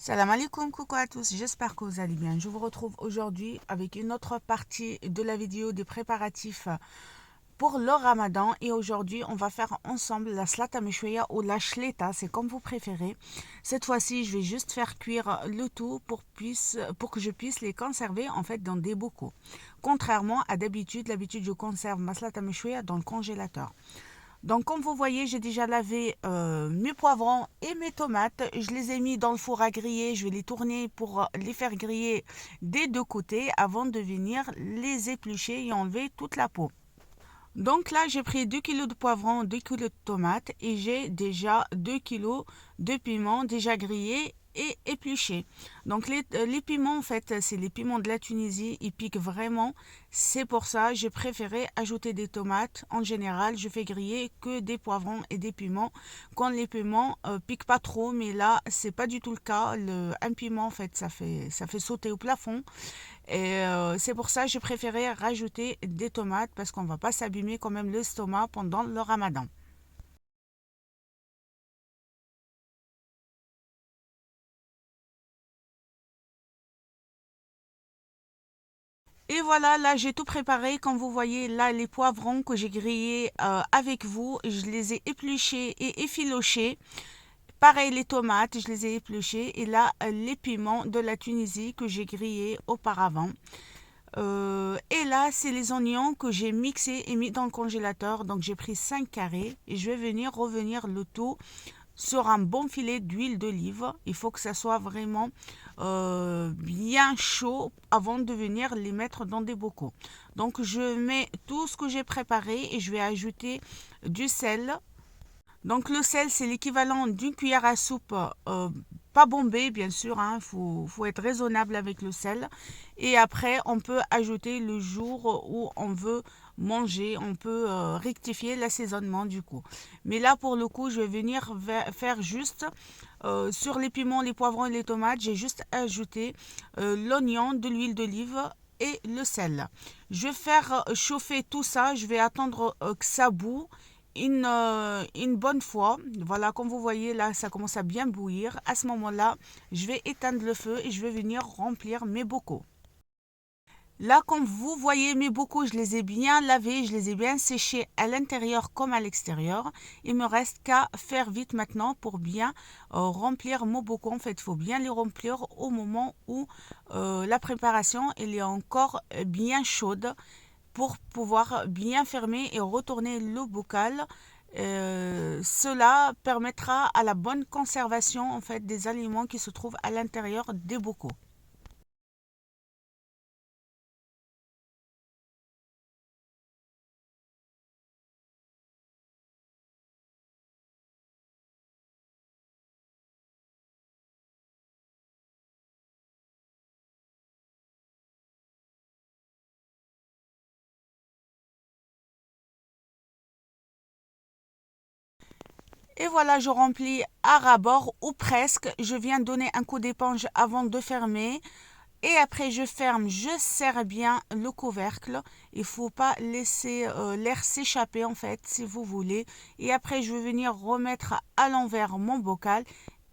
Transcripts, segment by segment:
Salam alaikum, coucou à tous, j'espère que vous allez bien. Je vous retrouve aujourd'hui avec une autre partie de la vidéo des préparatifs pour le ramadan. Et aujourd'hui, on va faire ensemble la slata meshouya ou la shleta, c'est comme vous préférez. Cette fois-ci, je vais juste faire cuire le tout pour que je puisse les conserver en fait dans des bocaux. Contrairement à d'habitude, je conserve ma slata meshouya dans le congélateur. Donc comme vous voyez, j'ai déjà lavé mes poivrons et mes tomates. Je les ai mis dans le four à griller. Je vais les tourner pour les faire griller des deux côtés avant de venir les éplucher et enlever toute la peau. Donc là, j'ai pris 2 kg de poivrons, 2 kg de tomates et j'ai déjà 2 kg de piments déjà grillés et épluchés. Donc les piments, en fait, c'est les piments de la Tunisie, ils piquent vraiment. C'est pour ça j'ai préféré ajouter des tomates. En général, je fais griller que des poivrons et des piments quand les piments piquent pas trop, mais là, c'est pas du tout le cas. Un piment, en fait, ça fait sauter au plafond. Et c'est pour ça que j'ai préféré rajouter des tomates parce qu'on ne va pas s'abîmer quand même l'estomac pendant le ramadan. Et voilà, là j'ai tout préparé. Comme vous voyez, là les poivrons que j'ai grillés avec vous, je les ai épluchés et effilochés. Pareil, les tomates, je les ai épluchées. Et là, les piments de la Tunisie que j'ai grillés auparavant. Et là, c'est les oignons que j'ai mixés et mis dans le congélateur. Donc, j'ai pris 5 carrés et je vais venir revenir le tout sur un bon filet d'huile d'olive. Il faut que ça soit vraiment bien chaud avant de venir les mettre dans des bocaux. Donc, je mets tout ce que j'ai préparé et je vais ajouter du sel. Donc le sel, c'est l'équivalent d'une cuillère à soupe, pas bombée bien sûr, hein, faut être raisonnable avec le sel. Et après, on peut ajouter le jour où on veut manger, on peut rectifier l'assaisonnement du coup. Mais là, pour le coup, je vais venir faire juste sur les piments, les poivrons et les tomates, j'ai juste ajouté l'oignon, de l'huile d'olive et le sel. Je vais faire chauffer tout ça, je vais attendre que ça bout une bonne fois. Voilà, comme vous voyez là, ça commence à bien bouillir. À ce moment-là, je vais éteindre le feu et je vais venir remplir mes bocaux. Là, comme vous voyez, mes bocaux, je les ai bien lavés, je les ai bien séchés à l'intérieur comme à l'extérieur. Il me reste qu'à faire vite maintenant pour bien remplir mon bocaux. En fait, il faut bien les remplir au moment où la préparation elle est encore bien chaude pour pouvoir bien fermer et retourner le bocal. Cela permettra à la bonne conservation en fait des aliments qui se trouvent à l'intérieur des bocaux. Et voilà, je remplis à ras-bord ou presque. Je viens donner un coup d'éponge avant de fermer. Et après, je ferme, je serre bien le couvercle. Il ne faut pas laisser l'air s'échapper en fait, si vous voulez. Et après, je vais venir remettre à l'envers mon bocal.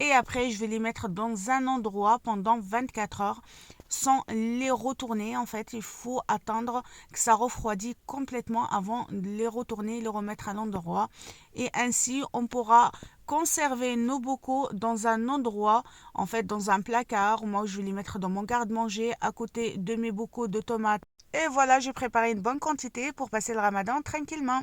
Et après, je vais les mettre dans un endroit pendant 24 heures sans les retourner. En fait, il faut attendre que ça refroidit complètement avant de les retourner et les remettre à l'endroit. Et ainsi, on pourra conserver nos bocaux dans un endroit, en fait dans un placard. Moi, je vais les mettre dans mon garde-manger à côté de mes bocaux de tomates. Et voilà, j'ai préparé une bonne quantité pour passer le ramadan tranquillement.